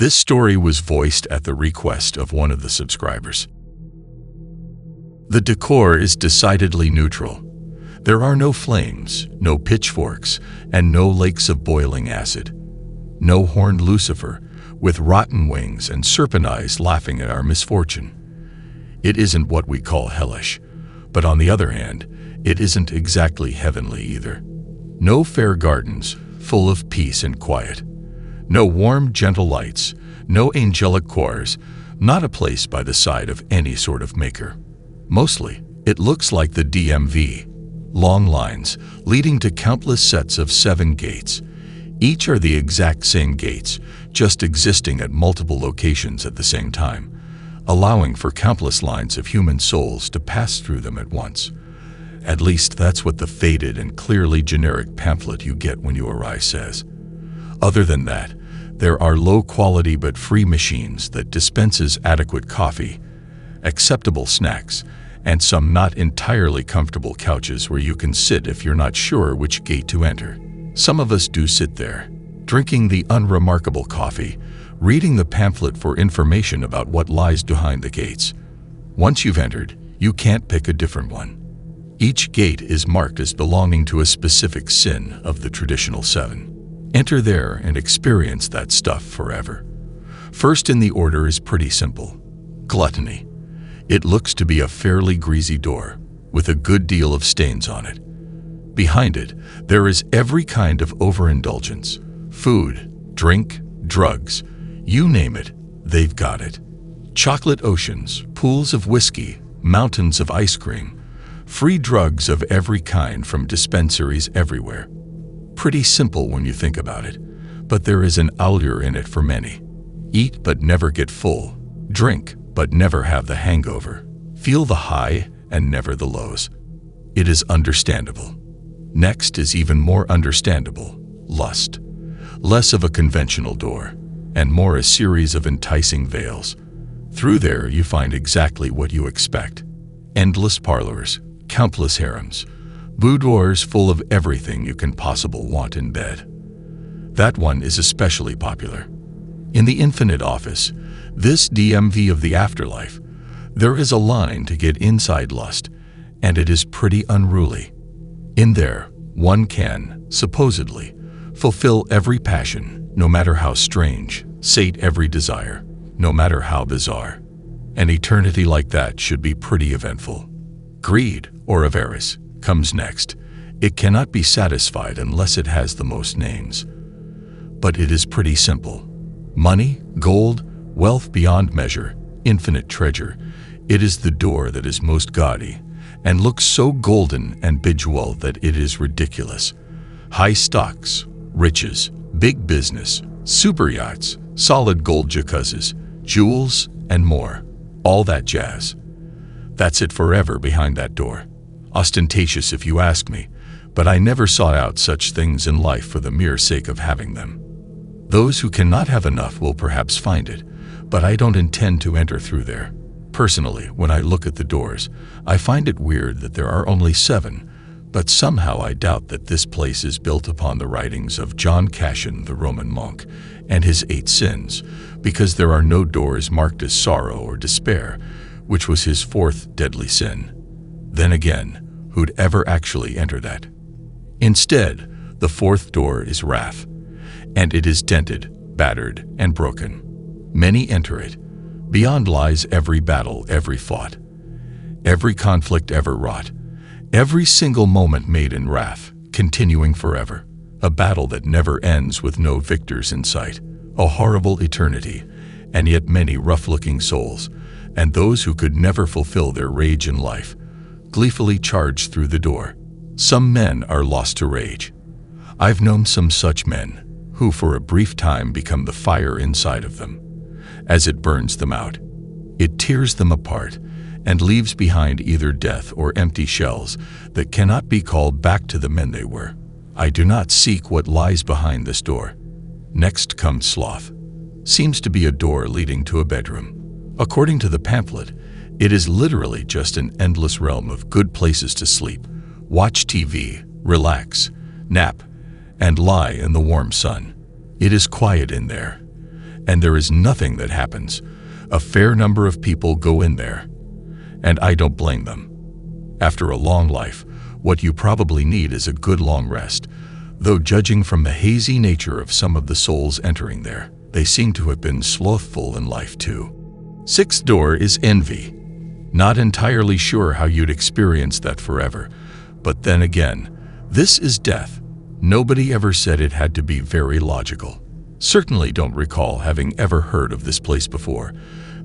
This story was voiced at the request of one of the subscribers. The decor is decidedly neutral. There are no flames, no pitchforks, and no lakes of boiling acid. No horned Lucifer, with rotten wings and serpent eyes laughing at our misfortune. It isn't what we call hellish, but on the other hand, it isn't exactly heavenly either. No fair gardens, full of peace and quiet. No warm, gentle lights, no angelic choirs, not a place by the side of any sort of maker. Mostly, it looks like the DMV. Long lines, leading to countless sets of 7 gates. Each are the exact same gates, just existing at multiple locations at the same time, allowing for countless lines of human souls to pass through them at once. At least that's what the faded and clearly generic pamphlet you get when you arrive says. Other than that, there are low-quality but free machines that dispenses adequate coffee, acceptable snacks, and some not entirely comfortable couches where you can sit if you're not sure which gate to enter. Some of us do sit there, drinking the unremarkable coffee, reading the pamphlet for information about what lies behind the gates. Once you've entered, you can't pick a different one. Each gate is marked as belonging to a specific sin of the traditional 7. Enter there and experience that stuff forever. First in the order is pretty simple. Gluttony. It looks to be a fairly greasy door, with a good deal of stains on it. Behind it, there is every kind of overindulgence. Food, drink, drugs, you name it, they've got it. Chocolate oceans, pools of whiskey, mountains of ice cream, free drugs of every kind from dispensaries everywhere. Pretty simple when you think about it, but there is an allure in it for many. Eat but never get full. Drink but never have the hangover. Feel the high and never the lows. It is understandable. Next is even more understandable, lust. Less of a conventional door, and more a series of enticing veils. Through there you find exactly what you expect. Endless parlors, countless harems, boudoirs full of everything you can possibly want in bed. That one is especially popular. In the infinite office, this DMV of the afterlife, there is a line to get inside lust, and it is pretty unruly. In there, one can, supposedly, fulfill every passion, no matter how strange, sate every desire, no matter how bizarre. An eternity like that should be pretty eventful. Greed, or avarice, comes next. It cannot be satisfied unless it has the most names. But it is pretty simple. Money, gold, wealth beyond measure, infinite treasure. It is the door that is most gaudy, and looks so golden and bejeweled that it is ridiculous. High stocks, riches, big business, super yachts, solid gold jacuzzis, jewels, and more. All that jazz. That's it forever behind that door. Ostentatious if you ask me, but I never sought out such things in life for the mere sake of having them. Those who cannot have enough will perhaps find it, but I don't intend to enter through there. Personally, when I look at the doors, I find it weird that there are only 7, but somehow I doubt that this place is built upon the writings of John Cassian, the Roman monk, and his 8 sins, because there are no doors marked as sorrow or despair, which was his 4th deadly sin. Then again, who'd ever actually enter that? Instead, the 4th door is wrath, and it is dented, battered, and broken. Many enter it. Beyond lies every battle ever fought, every conflict ever wrought, every single moment made in wrath, continuing forever. A battle that never ends with no victors in sight. A horrible eternity, and yet many rough-looking souls, and those who could never fulfill their rage in life, gleefully charge through the door. Some men are lost to rage. I've known some such men, who for a brief time become the fire inside of them. As it burns them out, it tears them apart, and leaves behind either death or empty shells that cannot be called back to the men they were. I do not seek what lies behind this door. Next comes sloth. Seems to be a door leading to a bedroom. According to the pamphlet, it is literally just an endless realm of good places to sleep, watch TV, relax, nap, and lie in the warm sun. It is quiet in there, and there is nothing that happens. A fair number of people go in there, and I don't blame them. After a long life, what you probably need is a good long rest, though judging from the hazy nature of some of the souls entering there, they seem to have been slothful in life too. Sixth door is envy. Not entirely sure how you'd experience that forever, but then again, this is death. Nobody ever said it had to be very logical. Certainly don't recall having ever heard of this place before,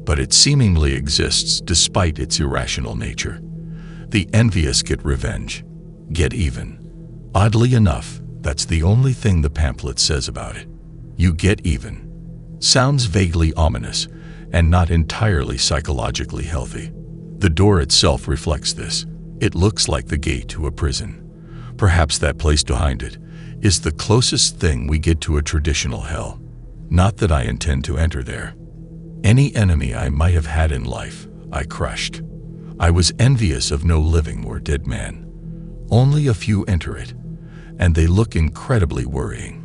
but it seemingly exists despite its irrational nature. The envious get revenge, get even. Oddly enough, that's the only thing the pamphlet says about it. You get even. Sounds vaguely ominous and not entirely psychologically healthy. The door itself reflects this. It looks like the gate to a prison. Perhaps that place behind it is the closest thing we get to a traditional hell. Not that I intend to enter there. Any enemy I might have had in life, I crushed. I was envious of no living or dead man. Only a few enter it, and they look incredibly worrying.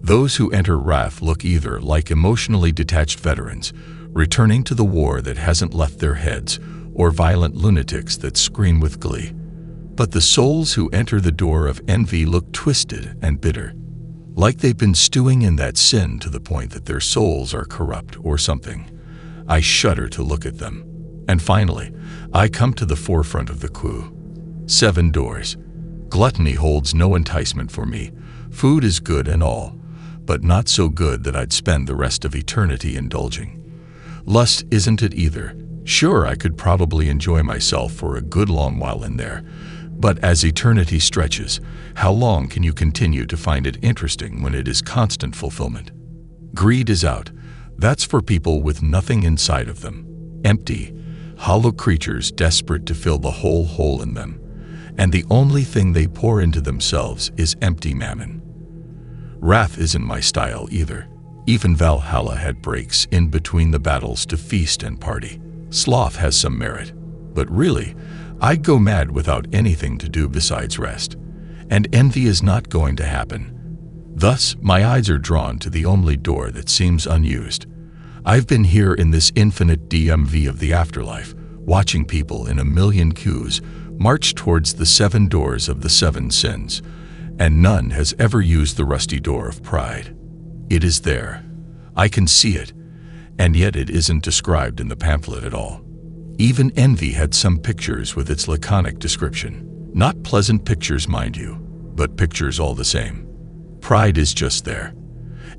Those who enter wrath look either like emotionally detached veterans, returning to the war that hasn't left their heads, or violent lunatics that scream with glee. But the souls who enter the door of envy look twisted and bitter, like they've been stewing in that sin to the point that their souls are corrupt or something. I shudder to look at them. And finally, I come to the forefront of the queue. 7 doors. Gluttony holds no enticement for me. Food is good and all, but not so good that I'd spend the rest of eternity indulging. Lust isn't it either. Sure, I could probably enjoy myself for a good long while in there, but as eternity stretches, how long can you continue to find it interesting when it is constant fulfillment? Greed is out. That's for people with nothing inside of them. Empty, hollow creatures desperate to fill the whole hole in them. And the only thing they pour into themselves is empty mammon. Wrath isn't my style either. Even Valhalla had breaks in between the battles to feast and party. Sloth has some merit, but really, I'd go mad without anything to do besides rest. And envy is not going to happen. Thus, my eyes are drawn to the only door that seems unused. I've been here in this infinite DMV of the afterlife, watching people in a million queues march towards the 7 doors of the 7 sins, and none has ever used the rusty door of pride. It is there. I can see it, and yet it isn't described in the pamphlet at all. Even envy had some pictures with its laconic description. Not pleasant pictures, mind you, but pictures all the same. Pride is just there.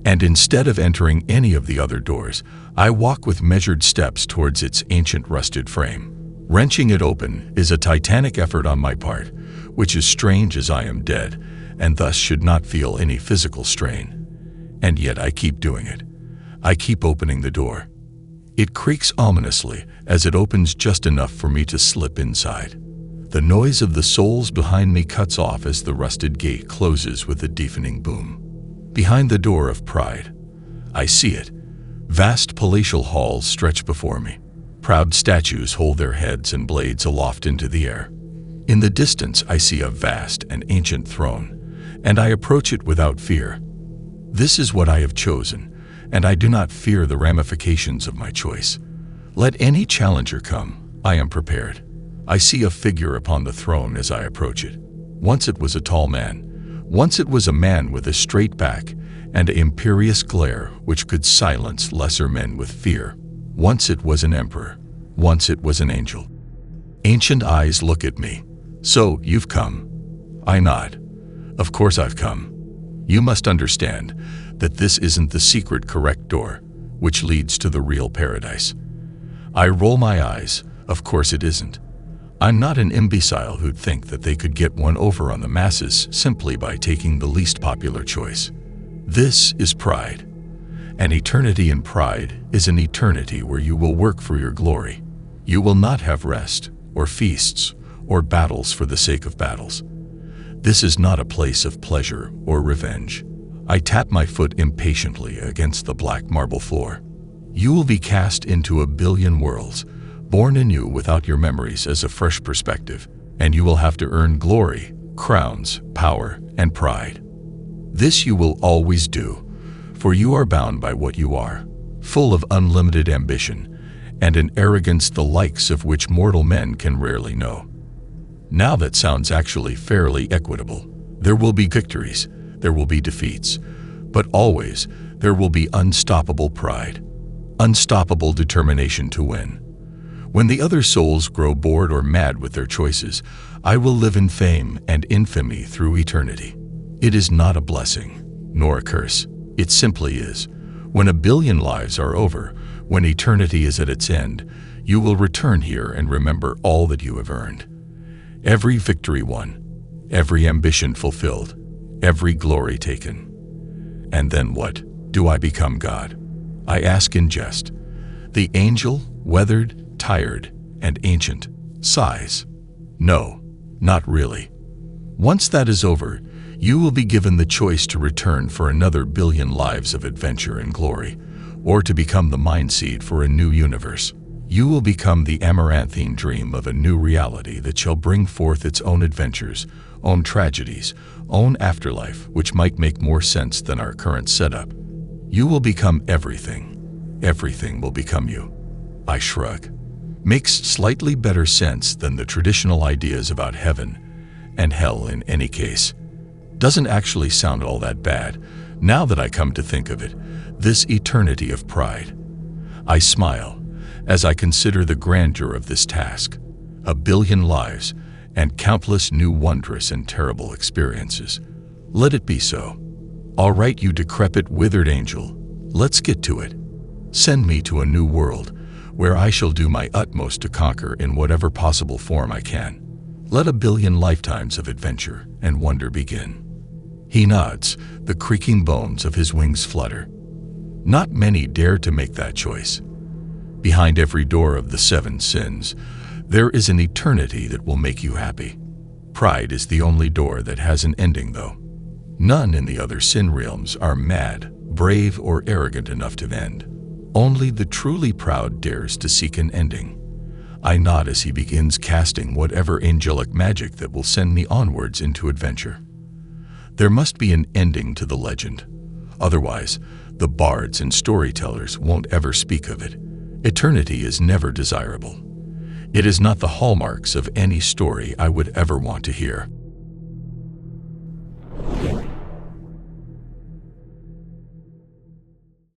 And instead of entering any of the other doors, I walk with measured steps towards its ancient rusted frame. Wrenching it open is a titanic effort on my part, which is strange as I am dead, and thus should not feel any physical strain. And yet I keep doing it. I keep opening the door. It creaks ominously as it opens just enough for me to slip inside. The noise of the souls behind me cuts off as the rusted gate closes with a deafening boom. Behind the door of pride, I see it. Vast palatial halls stretch before me. Proud statues hold their heads and blades aloft into the air. In the distance, I see a vast and ancient throne, and I approach it without fear. This is what I have chosen, and I do not fear the ramifications of my choice. Let any challenger come, I am prepared. I see a figure upon the throne as I approach it. Once it was a tall man. Once it was a man with a straight back and an imperious glare which could silence lesser men with fear. Once it was an emperor. Once it was an angel. Ancient eyes look at me. So, you've come. I nod. Of course I've come. You must understand that this isn't the secret correct door, which leads to the real paradise. I roll my eyes. Of course it isn't. I'm not an imbecile who'd think that they could get one over on the masses simply by taking the least popular choice. This is pride. An eternity in pride is an eternity where you will work for your glory. You will not have rest, or feasts, or battles for the sake of battles. This is not a place of pleasure or revenge. I tap my foot impatiently against the black marble floor. You will be cast into a billion worlds, born anew without your memories as a fresh perspective, and you will have to earn glory, crowns, power, and pride. This you will always do, for you are bound by what you are. full of unlimited ambition, and an arrogance the likes of which mortal men can rarely know. Now that sounds actually fairly equitable. There will be victories, there will be defeats, but always there will be unstoppable pride, unstoppable determination to win. When the other souls grow bored or mad with their choices, I will live in fame and infamy through eternity. It is not a blessing, nor a curse. It simply is. When 1 billion lives are over, when eternity is at its end, you will return here and remember all that you have earned. Every victory won, every ambition fulfilled, every glory taken. And then what? Do I become God? I ask in jest. The angel, weathered, tired, and ancient, sighs. No, not really. Once that is over, you will be given the choice to return for another 1 billion lives of adventure and glory, or to become the mind seed for a new universe. You will become the amaranthine dream of a new reality that shall bring forth its own adventures, own tragedies, own afterlife, which might make more sense than our current setup. You will become everything. Everything will become you. I shrug. Makes slightly better sense than the traditional ideas about heaven and hell in any case. Doesn't actually sound all that bad, now that I come to think of it, this eternity of pride. I smile as I consider the grandeur of this task, 1 billion lives and countless new wondrous and terrible experiences. Let it be so. All right, you decrepit, withered angel, let's get to it. Send me to a new world where I shall do my utmost to conquer in whatever possible form I can. Let 1 billion lifetimes of adventure and wonder begin. He nods, the creaking bones of his wings flutter. Not many dare to make that choice. Behind every door of the 7 sins, there is an eternity that will make you happy. Pride is the only door that has an ending, though. None in the other sin realms are mad, brave, or arrogant enough to end. Only the truly proud dares to seek an ending. I nod as he begins casting whatever angelic magic that will send me onwards into adventure. There must be an ending to the legend. Otherwise, the bards and storytellers won't ever speak of it. Eternity is never desirable. It is not the hallmarks of any story I would ever want to hear.